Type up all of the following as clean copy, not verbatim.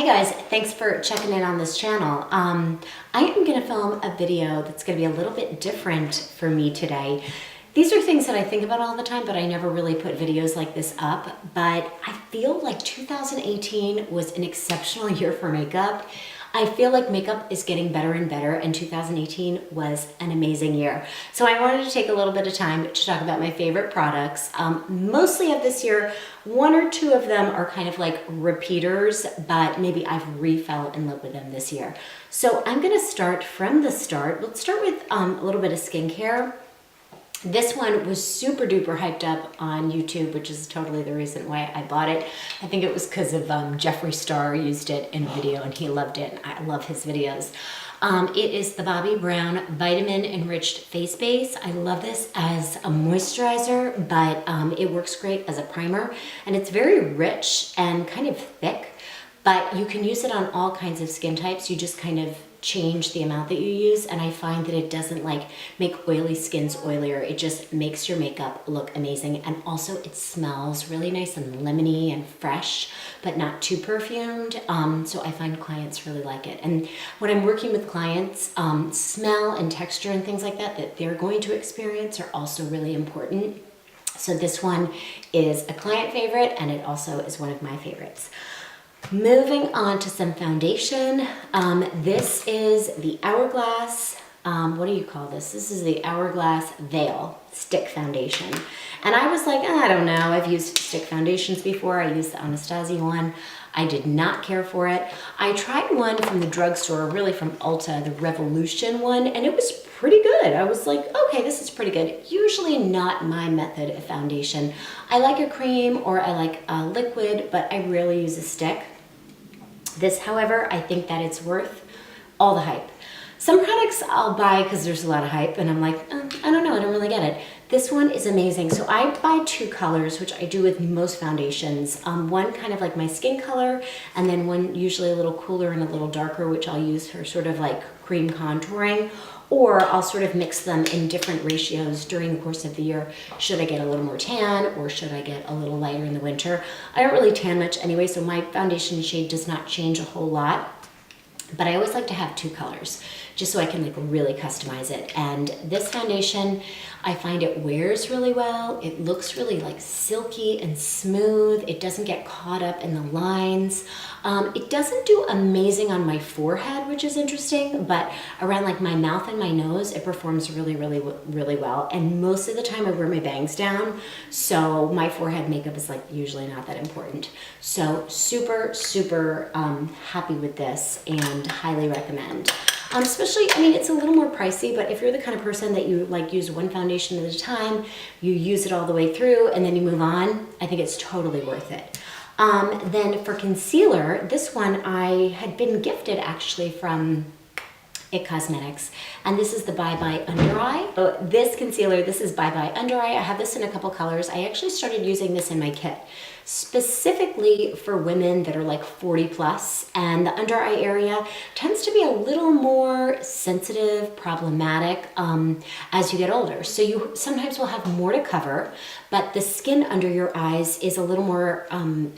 guys, thanks for checking in on this channel. I am gonna film a video that's gonna be a little bit different for me today. These are things that I think about all the time, but I never really put videos like this up. But I feel like 2018 was an exceptional year for makeup. I feel like makeup is getting better and better, and 2018 was an amazing year. So I wanted to take a little bit of time to talk about my favorite products. Mostly of this year, one or two of them are kind of like repeaters, but maybe I've re-fell in love with them this year. So I'm gonna start from the start. Let's start with a little bit of skincare. This one was super duper hyped up on YouTube, which is totally the reason why I bought it. I think it was because of Jeffree Star used it in a video and he loved it. I love his videos. It is the Bobbi Brown Vitamin Enriched Face Base. I love this as a moisturizer, but it works great as a primer. And it's very rich and kind of thick, but you can use it on all kinds of skin types. You just kind of change the amount that you use, and I find that it doesn't like make oily skins oilier. It just makes your makeup look amazing, and also it smells really nice and lemony and fresh, but not too perfumed. So I find clients really like it. And when I'm working with clients, smell and texture and things like that they're going to experience are also really important. So this one is a client favorite, and it also is one of my favorites. Moving on to some foundation. This is the Hourglass, what do you call this? This is the Hourglass Veil Stick Foundation. And I was like, I don't know, I've used stick foundations before. I used the Anastasia one. I did not care for it. I tried one from the drugstore, really from Ulta, the Revolution one, and it was pretty good. I was like, okay, this is pretty good. Usually not my method of foundation. I like a cream or I like a liquid, but I rarely use a stick. This, however, I think that it's worth all the hype. Some products I'll buy because there's a lot of hype and I'm like, I don't know, I don't really get it. This one is amazing. So I buy two colors, which I do with most foundations. One kind of like my skin color, and then one usually a little cooler and a little darker, which I'll use for sort of like cream contouring, or I'll sort of mix them in different ratios during the course of the year. Should I get a little more tan, or should I get a little lighter in the winter? I don't really tan much anyway, so my foundation shade does not change a whole lot. But I always like to have two colors, just so I can like really customize it. And this foundation, I find it wears really well. It looks really like silky and smooth. It doesn't get caught up in the lines. It doesn't do amazing on my forehead, which is interesting, but around like my mouth and my nose, it performs really, really, really well. And most of the time I wear my bangs down, so my forehead makeup is like usually not that important. So super, super happy with this and highly recommend. Especially, I mean, it's a little more pricey, but if you're the kind of person that you like use one foundation at a time, you use it all the way through and then you move on, I think it's totally worth it. Then for concealer, this one I had been gifted actually from IT Cosmetics, and this is the Bye Bye Under Eye. So this concealer, this is Bye Bye Under Eye. I have this in a couple colors. I actually started using this in my kit specifically for women that are like 40 plus, and the under eye area tends to be a little more sensitive, problematic as you get older. So you sometimes will have more to cover, but the skin under your eyes is a little more,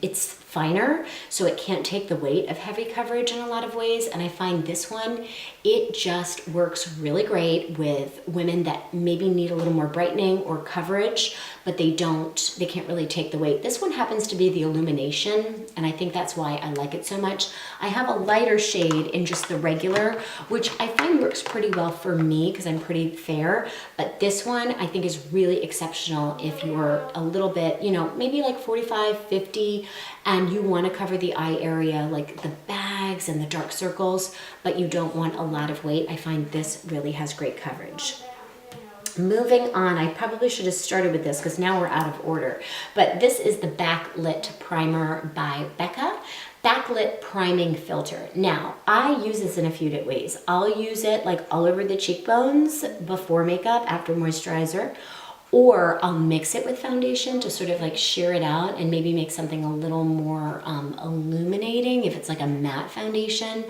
it's finer, so it can't take the weight of heavy coverage in a lot of ways. And I find this one, it just works really great with women that maybe need a little more brightening or coverage, but they can't really take the weight. This one happens to be the Illumination, and I think that's why I like it so much. I have a lighter shade in just the regular, which I find works pretty well for me because I'm pretty fair, but this one I think is really exceptional if you're a little bit, you know, maybe like 45, 50, and you want to cover the eye area, like the bags and the dark circles, but you don't want a lot of weight. I find this really has great coverage. Moving on, I probably should have started with this because now we're out of order, but this is the Backlit Primer by BECCA. Backlit Priming Filter. Now, I use this in a few different ways. I'll use it like all over the cheekbones before makeup, after moisturizer, or I'll mix it with foundation to sort of like sheer it out and maybe make something a little more illuminating if it's like a matte foundation.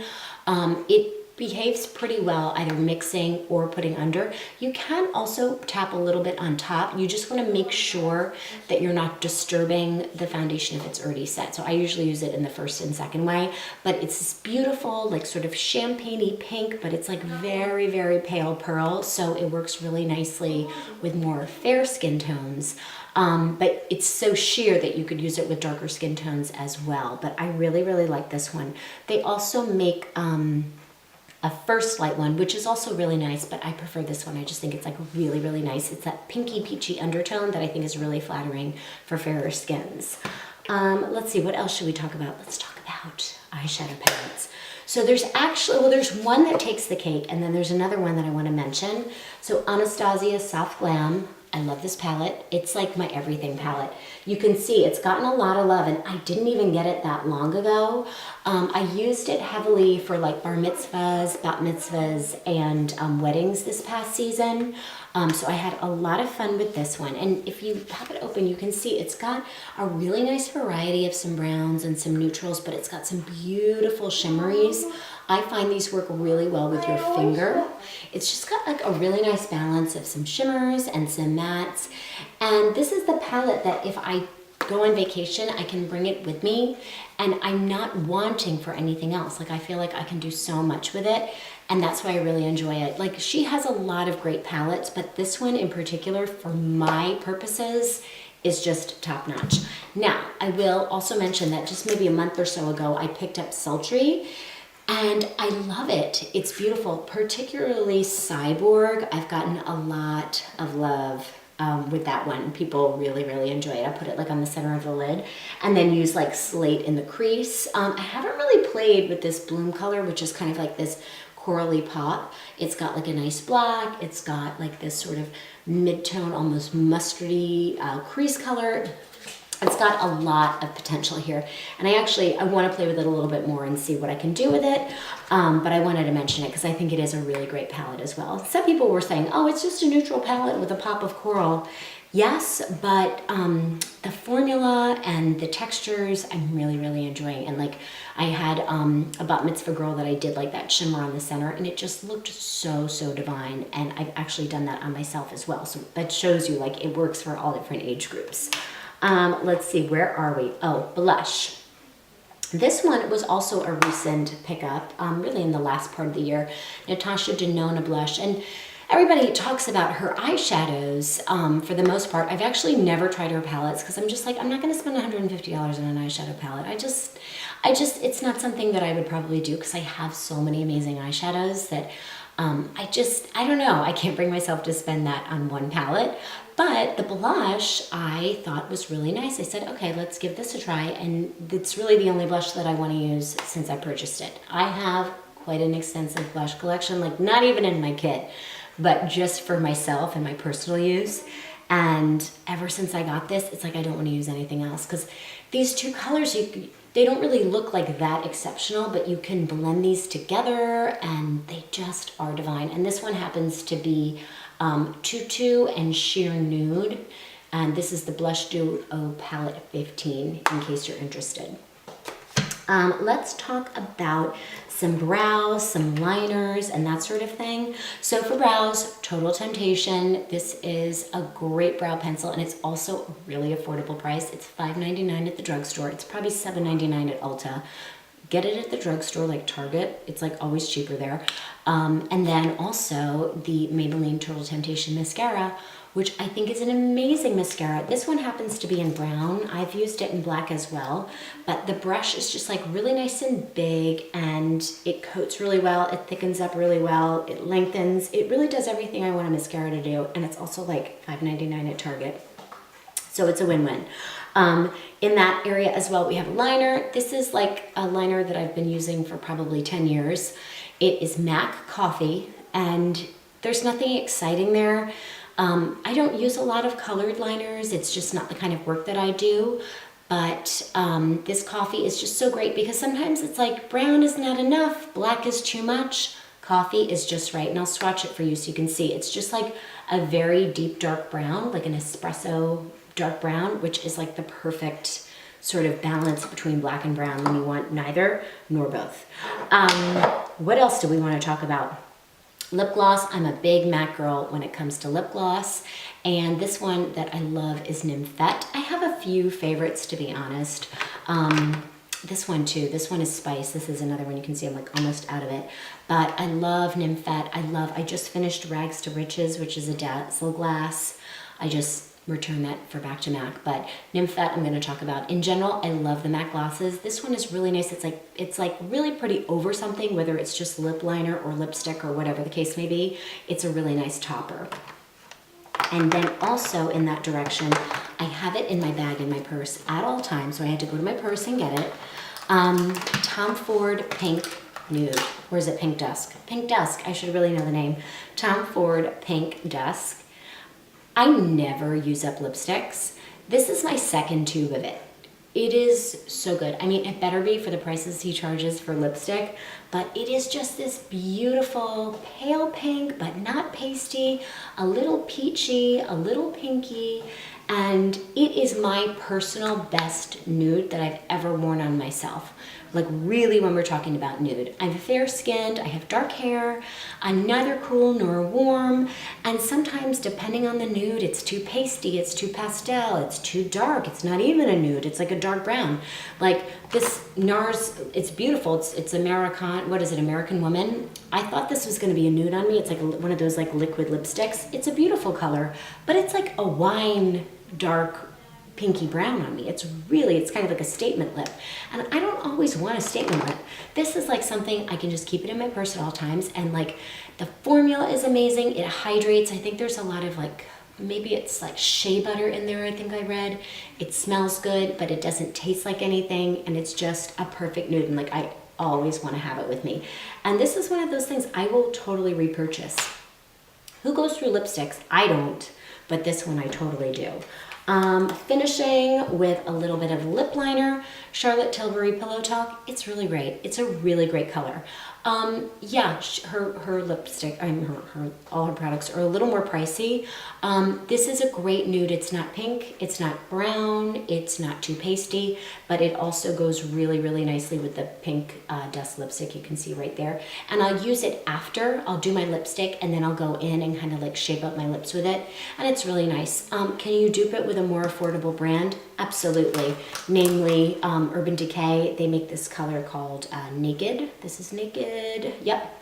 It behaves pretty well either mixing or putting under. You can also tap a little bit on top. You just want to make sure that you're not disturbing the foundation if it's already set. So I usually use it in the first and second way, but it's this beautiful, like sort of champagne-y pink, but it's like very, very pale pearl. So it works really nicely with more fair skin tones. But it's so sheer that you could use it with darker skin tones as well. But I really, really like this one. They also make a First Light one, which is also really nice, but I prefer this one. I just think it's like really, really nice. It's that pinky peachy undertone that I think is really flattering for fairer skins. Let's see, what else should we talk about? Let's talk about eyeshadow palettes. So there's actually, well, there's one that takes the cake, and then there's another one that I want to mention. So Anastasia Soft Glam. I love this palette. It's like my everything palette. You can see it's gotten a lot of love, and I didn't even get it that long ago. I used it heavily for like bar mitzvahs, bat mitzvahs, and weddings this past season. So I had a lot of fun with this one. And if you have it open, you can see it's got a really nice variety of some browns and some neutrals, but it's got some beautiful shimmeries. I find these work really well with your finger. It's just got like a really nice balance of some shimmers and some mattes. And this is the palette that if I go on vacation, I can bring it with me, and I'm not wanting for anything else. Like I feel like I can do so much with it, and that's why I really enjoy it. Like she has a lot of great palettes, but this one in particular for my purposes is just top notch. Now, I will also mention that just maybe a month or so ago, I picked up Sultry, and I love it. It's beautiful, particularly Cyborg. I've gotten a lot of love with that one. People really, really enjoy it. I put it like on the center of the lid and then use like slate in the crease. I haven't really played with this Bloom color, which is kind of like this corally pop. It's got like a nice black. It's got like this sort of mid-tone, almost mustardy crease color. It's got a lot of potential here. And I want to play with it a little bit more and see what I can do with it. But I wanted to mention it because I think it is a really great palette as well. Some people were saying, oh, it's just a neutral palette with a pop of coral. Yes, but the formula and the textures, I'm really, really enjoying. And like I had a bat mitzvah girl that I did like that shimmer on the center, and it just looked so, so divine. And I've actually done that on myself as well. So that shows you like it works for all different age groups. Let's see, where are we? Oh, blush. This one was also a recent pickup, really in the last part of the year. NATASHA DENONA blush. And everybody talks about her eyeshadows for the most part. I've actually never tried her palettes because I'm just like, I'm not going to spend $150 on an eyeshadow palette. It's not something that I would probably do because I have so many amazing eyeshadows that I don't know. I can't bring myself to spend that on one palette. But the blush I thought was really nice. I said, okay, let's give this a try. And it's really the only blush that I want to use since I purchased it. I have quite an extensive blush collection, like not even in my kit, but just for myself and my personal use. And ever since I got this, it's like I don't want to use anything else because these two colors, they don't really look like that exceptional, but you can blend these together and they just are divine. And this one happens to be Tutu and Sheer Nude. And this is the Blush Duo Palette 15, in case you're interested. Let's talk about some brows, some liners, and that sort of thing. So for brows, Total Temptation. This is a great brow pencil, and it's also a really affordable price. It's $5.99 at the drugstore. It's probably $7.99 at Ulta. Get it at the drugstore like Target. It's like always cheaper there. And then also the Maybelline Total Temptation mascara, which I think is an amazing mascara. This one happens to be in brown. I've used it in black as well, but the brush is just like really nice and big, and it coats really well, it thickens up really well, it lengthens. It really does everything I want a mascara to do, and it's also like $5.99 at Target. So it's a win-win. In that area as well, we have a liner. This is like a liner that I've been using for probably 10 years. It is MAC Coffee, and there's nothing exciting there. I don't use a lot of colored liners. It's just not the kind of work that I do. But this coffee is just so great because sometimes it's like brown is not enough, black is too much, coffee is just right. And I'll swatch it for you so you can see. It's just like a very deep dark brown, like an espresso dark brown, which is like the perfect sort of balance between black and brown when you want neither nor both. What else do we want to talk about? Lip gloss. I'm a big MAC girl when it comes to lip gloss. And this one that I love is Nymphette. I have a few favorites, to be honest. This one too. This one is Spice. This is another one. You can see I'm like almost out of it. But I love Nymphette. I just finished Rags to Riches, which is a dazzle glass. I just return that for back to MAC, but Nymphette I'm going to talk about. In general, I love the MAC glosses. This one is really nice. It's like really pretty over something, whether it's just lip liner or lipstick or whatever the case may be. It's a really nice topper. And then also in that direction, I have it in my bag, in my purse at all times, so I had to go to my purse and get it. Tom Ford Pink Nude, or is it Pink Dusk? Pink Dusk, I should really know the name. Tom Ford Pink Dusk. I never use up lipsticks. This is my second tube of it. It is so good. I mean, it better be for the prices he charges for lipstick, but it is just this beautiful pale pink, but not pasty, a little peachy, a little pinky, and it is my personal best nude that I've ever worn on myself. Like really when we're talking about nude. I'm fair skinned, I have dark hair, I'm neither cool nor warm, and sometimes depending on the nude, it's too pasty, it's too pastel, it's too dark, it's not even a nude, it's like a dark brown. Like this NARS, it's beautiful, it's American, what is it, American Woman? I thought this was gonna be a nude on me. It's like one of those like liquid lipsticks. It's a beautiful color, but it's like a wine dark pinky brown on me. It's kind of like a statement lip. And I don't always want a statement lip. This is like something I can just keep it in my purse at all times. And like the formula is amazing. It hydrates. I think there's a lot of like, maybe it's like shea butter in there, I think I read. It smells good, but it doesn't taste like anything. And it's just a perfect nude. And like, I always want to have it with me. And this is one of those things I will totally repurchase. Who goes through lipsticks? I don't, but this one I totally do. Finishing with a little bit of lip liner, Charlotte Tilbury Pillow Talk. It's really great. It's a really great color. Yeah, her lipstick, all her products are a little more pricey. This is a great nude. It's not pink, it's not brown, it's not too pasty, but it also goes really, really nicely with the pink Dust lipstick you can see right there. And I'll use it after. I'll do my lipstick and then I'll go in and kind of like shape up my lips with it. And it's really nice. Can you dupe it with a more affordable brand? Absolutely. Namely, Urban Decay. They make this color called Naked. This is Naked. Yep.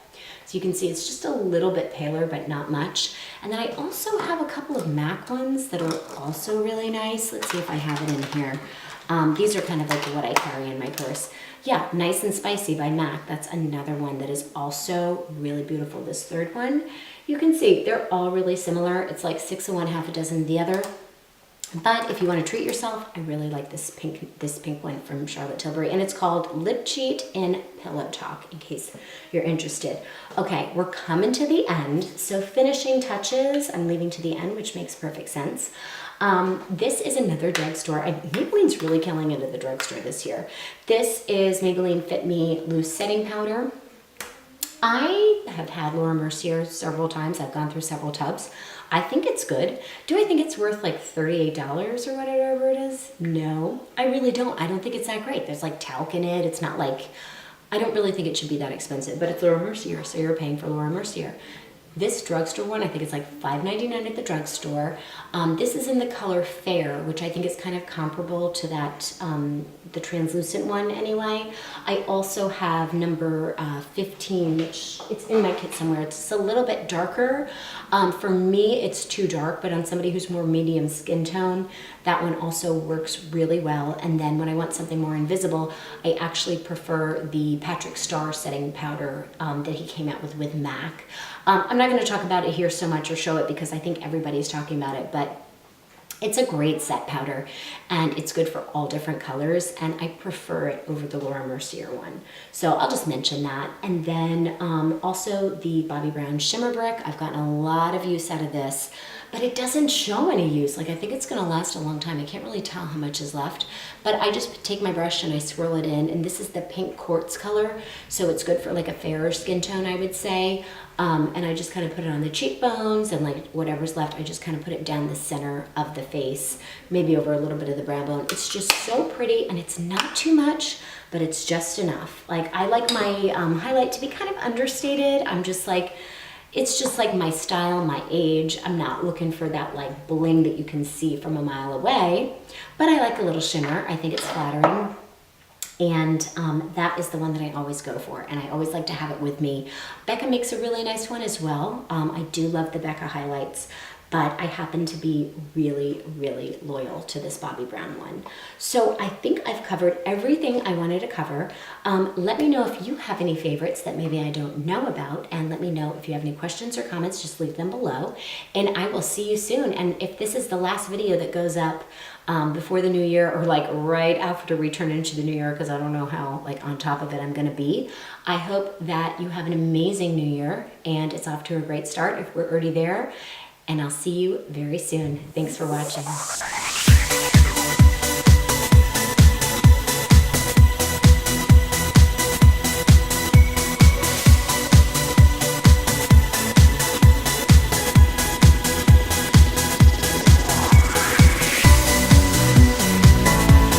So you can see it's just a little bit paler, but not much. And then I also have a couple of MAC ones that are also really nice. Let's see if I have it in here. These are kind of like what I carry in my purse. Yeah, Nice and Spicy by MAC. That's another one that is also really beautiful. This third one, you can see they're all really similar. It's like 6 of one, half a dozen of the other. But if you want to treat yourself, I really like this pink one from Charlotte Tilbury, and it's called Lip Cheat in Pillow Talk, in case you're interested. Okay, we're coming to the end. So finishing touches, I'm leaving to the end, which makes perfect sense. This is another drugstore. Maybelline's really killing it at the drugstore this year. This is Maybelline Fit Me Loose Setting Powder. I have had Laura Mercier several times. I've gone through several tubs. I think it's good. Do I think it's worth like $38 or whatever it is? No, I really don't. I don't think it's that great. There's like talc in it. It's not like, I don't really think it should be that expensive, but it's Laura Mercier, so you're paying for Laura Mercier. This drugstore one, I think it's like $5.99 at the drugstore. This is in the color Fair, which I think is kind of comparable to that, the translucent one anyway. I also have number 15, which it's in my kit somewhere. It's a little bit darker. For me, it's too dark, but on somebody who's more medium skin tone, that one also works really well. And then when I want something more invisible, I actually prefer the Patrick Starr setting powder that he came out with MAC. I'm not going to talk about it here so much or show it because I think everybody's talking about it, but it's a great set powder and it's good for all different colors, and I prefer it over the Laura Mercier one. So I'll just mention that. And then also the Bobbi Brown Shimmer Brick. I've gotten a lot of use out of this. but it doesn't show any use. Like I think it's gonna last a long time. I can't really tell how much is left, but I just take my brush and I swirl it in, and this is the pink quartz color, so it's good for like a fairer skin tone, I would say. And I just kind of put it on the cheekbones, and like whatever's left, I just kind of put it down the center of the face, maybe over a little bit of the brow bone. It's just so pretty, and it's not too much, but it's just enough. Like I like my highlight to be kind of understated. I'm just like, it's just like my style, my age. I'm not looking for that like bling that you can see from a mile away, but I like a little shimmer. I think it's flattering. And that is the one that I always go for, and I always like to have it with me. Becca makes a really nice one as well. I do love the Becca highlights, but I happen to be really, really loyal to this Bobbi Brown one. So I think I've covered everything I wanted to cover. Let me know if you have any favorites that maybe I don't know about, and let me know if you have any questions or comments, just leave them below, and I will see you soon. And if this is the last video that goes up before the new year, or like right after we turn into the new year, because I don't know how like on top of it I'm gonna be, I hope that you have an amazing new year and it's off to a great start if we're already there, and I'll see you very soon. Thanks for watching.